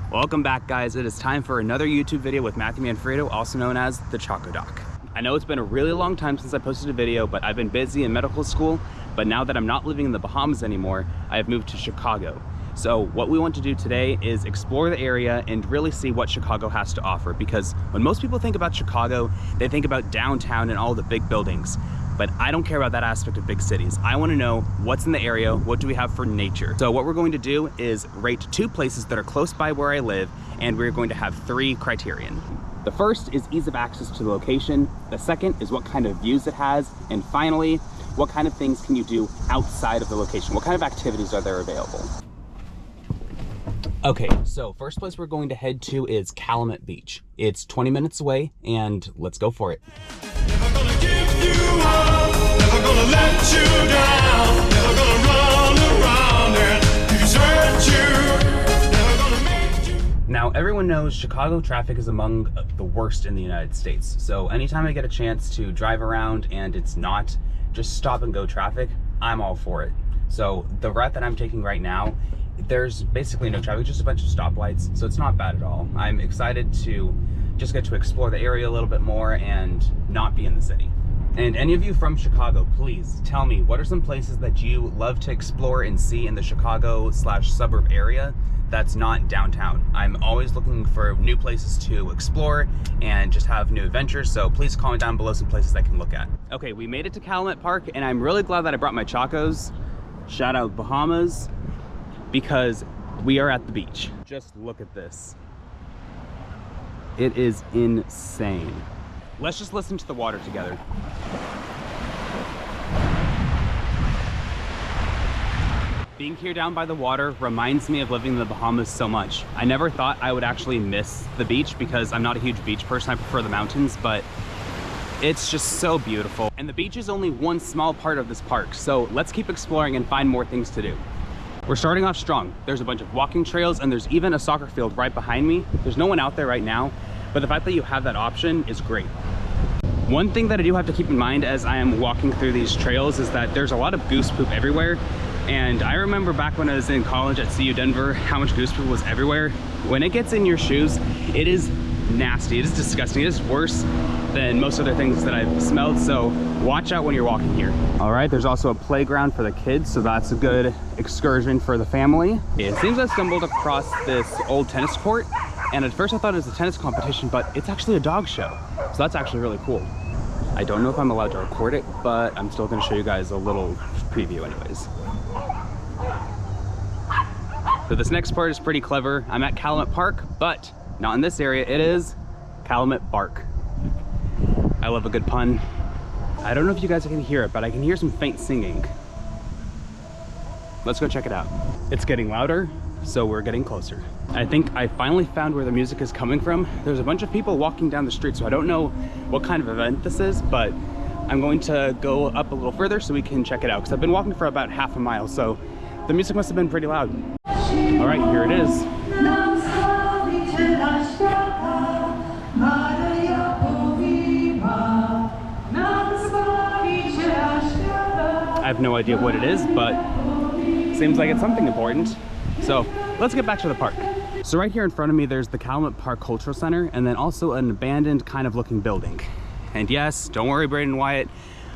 Welcome back, guys. It is time for another YouTube video with Matthew Manfredo, also known as the Choco Doc. I know it's been a really long time since I posted a video, but I've been busy in medical school. But now that I'm not living in the Bahamas anymore, I have moved to Chicago. So what we want to do today is explore the area and really see what Chicago has to offer, because when most people think about Chicago, they think about downtown and all the big buildings. But I don't care about that aspect of big cities. I want to know what's in the area, what do we have for nature. So what we're going to do is rate 2 places that are close by where I live, and we're going to have 3 criterion. The first is ease of access to the location. The second is what kind of views it has. And finally, what kind of things can you do outside of the location? What kind of activities are there available? Okay, so first place we're going to head to is Calumet Beach. It's 20 minutes away, and let's go for it. Never gonna give you up, never gonna let you down, never gonna run around and desert you, never gonna make you. Now, everyone knows Chicago traffic is among the worst in the United States. So anytime I get a chance to drive around and it's not just stop and go traffic, I'm all for it. So the route that I'm taking right now, there's basically no traffic, just a bunch of stoplights, so it's not bad at all. I'm excited to just get to explore the area a little bit more and not be in the city. And any of you from Chicago, please tell me, what are some places that you love to explore and see in the Chicago/suburb area that's not downtown? I'm always looking for new places to explore and just have new adventures, so please comment down below some places I can look at. Okay, we made it to Calumet Park, and I'm really glad that I brought my Chacos. Shout out Bahamas, because we are at the beach. Just look at this. It is insane. Let's just listen to the water together. Being here down by the water reminds me of living in the Bahamas so much. I never thought I would actually miss the beach because I'm not a huge beach person. I prefer the mountains, but it's just so beautiful. And the beach is only one small part of this park, so let's keep exploring and find more things to do. We're starting off strong. There's a bunch of walking trails, and there's even a soccer field right behind me. There's no one out there right now, but the fact that you have that option is great. One thing that I do have to keep in mind as I am walking through these trails is that there's a lot of goose poop everywhere. And I remember back when I was in college at CU Denver, how much goose poop was everywhere. When it gets in your shoes, it is nasty, it is disgusting. It is worse than most other things that I've smelled, so watch out when you're walking here. All right, there's also a playground for the kids, so that's a good excursion for the family. It seems I stumbled across this old tennis court, and at first I thought it was a tennis competition, but it's actually a dog show, so that's actually really cool. I don't know if I'm allowed to record it, but I'm still gonna show you guys a little preview anyways. So this next part is pretty clever. I'm at Calumet Park, but not in this area. It is Calumet Bark. I love a good pun. I don't know if you guys can hear it, but I can hear some faint singing. Let's go check it out. It's getting louder, so we're getting closer. I think I finally found where the music is coming from. There's a bunch of people walking down the street, so I don't know what kind of event this is, but I'm going to go up a little further so we can check it out, because I've been walking for about half a mile, so the music must have been pretty loud. All right, here it is. I have no idea what it is, but seems like it's something important. So let's get back to the park. So right here in front of me, there's the Calumet Park Cultural Center, and then also an abandoned kind of looking building. And yes, don't worry, Braden Wyatt,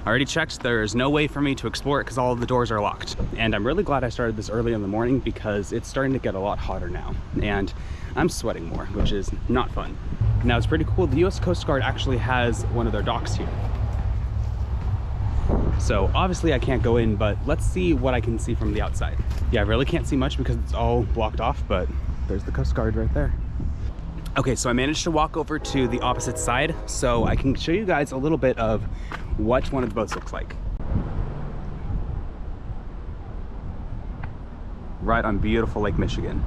I already checked. There's no way for me to explore it because all of the doors are locked. And I'm really glad I started this early in the morning because it's starting to get a lot hotter now. And I'm sweating more, which is not fun. Now it's pretty cool. The US Coast Guard actually has one of their docks here. So obviously I can't go in, but let's see what I can see from the outside. Yeah, I really can't see much because it's all blocked off, but there's the Coast Guard right there. Okay, so I managed to walk over to the opposite side so I can show you guys a little bit of what one of the boats looks like. Right on beautiful Lake Michigan.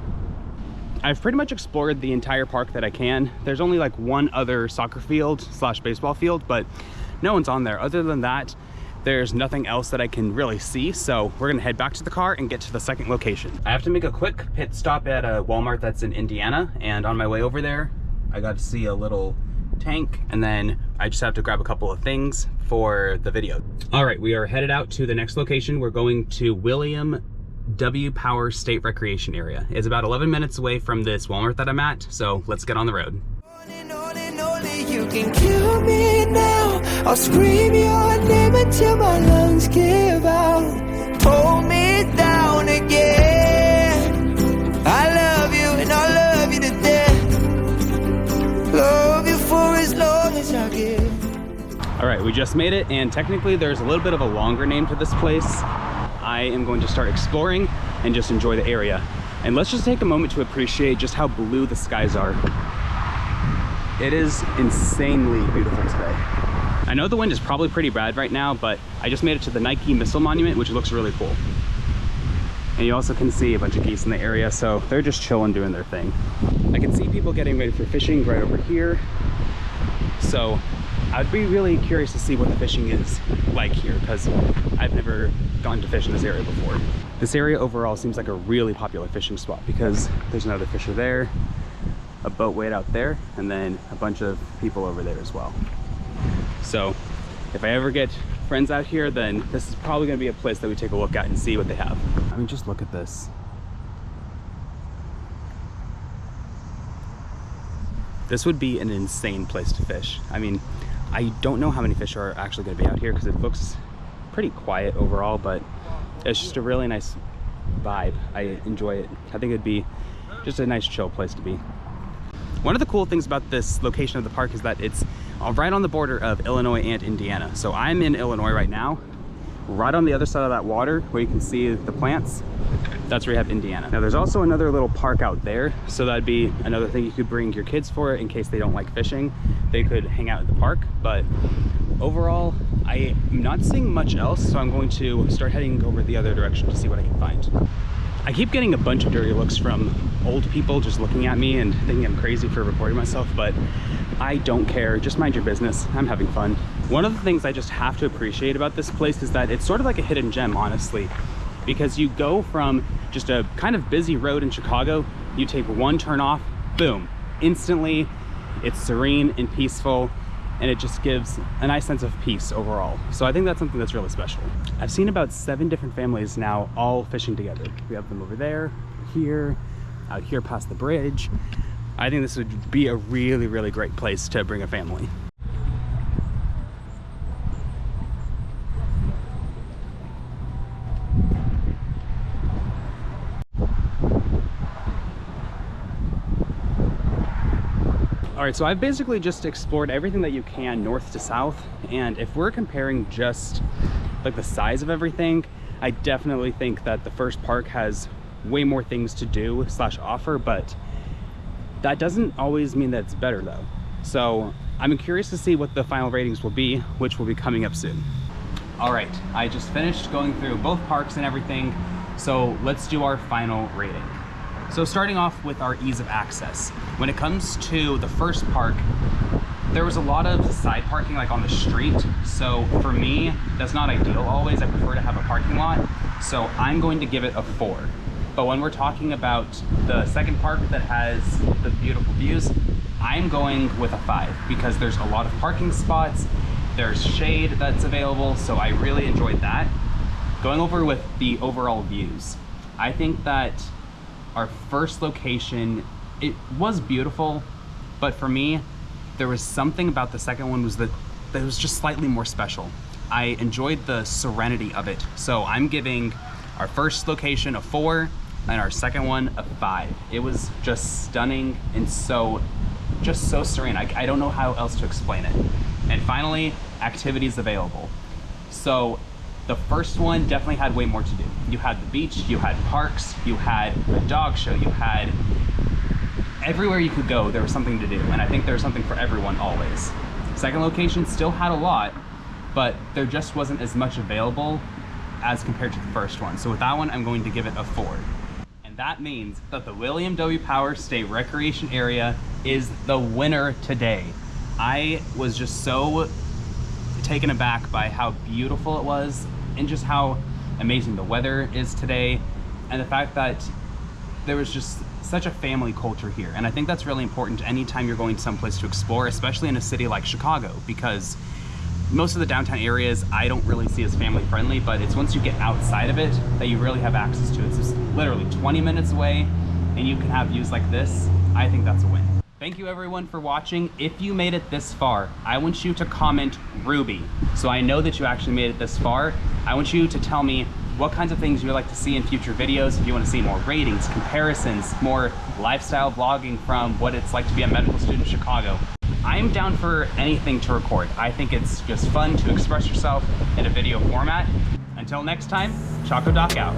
I've pretty much explored the entire park that I can. There's only like one other soccer field / baseball field, but no one's on there. Other than that, there's nothing else that I can really see, so we're gonna head back to the car and get to the second location. I have to make a quick pit stop at a Walmart that's in Indiana, and on my way over there, I got to see a little tank, and then I just have to grab a couple of things for the video. All right, we are headed out to the next location. We're going to William W Power State Recreation Area. It's about 11 minutes away from this Walmart that I'm at, so let's get on the road. You can kill me now. I'll scream your name until my lungs give out. Pull me down again. I love you and I'll love you to death. Love you for as long as I give. All right, we just made it, and technically there's a little bit of a longer name to this place. I am going to start exploring and just enjoy the area. And let's just take a moment to appreciate just how blue the skies are. It is insanely beautiful today. I know the wind is probably pretty bad right now, but I just made it to the Nike Missile Monument, which looks really cool. And you also can see a bunch of geese in the area, so they're just chilling, doing their thing. I can see people getting ready for fishing right over here. So I'd be really curious to see what the fishing is like here, because I've never gone to fish in this area before. This area overall seems like a really popular fishing spot because there's another fisher there, a boat way out there, and then a bunch of people over there as well. So if I ever get friends out here, then this is probably going to be a place that we take a look at and see what they have. I mean, just look at this. This would be an insane place to fish. I mean, I don't know how many fish are actually going to be out here because it looks pretty quiet overall, but it's just a really nice vibe. I enjoy it. I think it'd be just a nice chill place to be. One of the cool things about this location of the park is that it's right on the border of Illinois and Indiana. So I'm in Illinois right now, right on the other side of that water where you can see the plants. That's where you have Indiana. Now there's also another little park out there, so that'd be another thing you could bring your kids for in case they don't like fishing. They could hang out at the park, but overall I am not seeing much else, so I'm going to start heading over the other direction to see what I can find. I keep getting a bunch of dirty looks from old people just looking at me and thinking I'm crazy for recording myself, but I don't care. Just mind your business. I'm having fun. One of the things I just have to appreciate about this place is that it's sort of like a hidden gem, honestly, because you go from just a kind of busy road in Chicago, you take one turn off, boom, instantly it's serene and peaceful, and it just gives a nice sense of peace overall. So I think that's something that's really special. I've seen about 7 different families now all fishing together. We have them over there, here, out here past the bridge. I think this would be a really, really great place to bring a family. All right, so I've basically just explored everything that you can north to south, and if we're comparing just like the size of everything, I definitely think that the first park has way more things to do / offer, but that doesn't always mean that it's better though. So I'm curious to see what the final ratings will be, which will be coming up soon. All right, I just finished going through both parks and everything, so let's do our final rating. So starting off with our ease of access. When it comes to the first park, there was a lot of side parking like on the street. So for me, that's not ideal always. I prefer to have a parking lot. So I'm going to give it a 4. But when we're talking about the second park that has the beautiful views, I'm going with a 5 because there's a lot of parking spots. There's shade that's available. So I really enjoyed that. Going over with the overall views, I think that our first location, it was beautiful, but for me, there was something about the second one that was just slightly more special. I enjoyed the serenity of it. So I'm giving our first location a 4 and our second one a 5. It was just stunning and just so serene. I don't know how else to explain it. And finally, activities available. So the first one definitely had way more to do. You had the beach, you had parks, you had a dog show, you had everywhere you could go, there was something to do. And I think there was something for everyone always. Second location still had a lot, but there just wasn't as much available as compared to the first one. So with that one, I'm going to give it a 4. And that means that the William W. Power State Recreation Area is the winner today. I was just so taken aback by how beautiful it was and just how amazing the weather is today, and the fact that there was just such a family culture here. And I think that's really important anytime you're going someplace to explore, especially in a city like Chicago, because Most of the downtown areas I don't really see as family friendly, but it's once you get outside of it that you really have access to it. It's just literally 20 minutes away and you can have views like this. I think that's a win. Thank you everyone for watching. If you made it this far, I want you to comment Ruby. So I know that you actually made it this far. I want you to tell me what kinds of things you would like to see in future videos. If you want to see more ratings, comparisons, more lifestyle vlogging from what it's like to be a medical student in Chicago. I'm down for anything to record. I think it's just fun to express yourself in a video format. Until next time, Choco Doc out.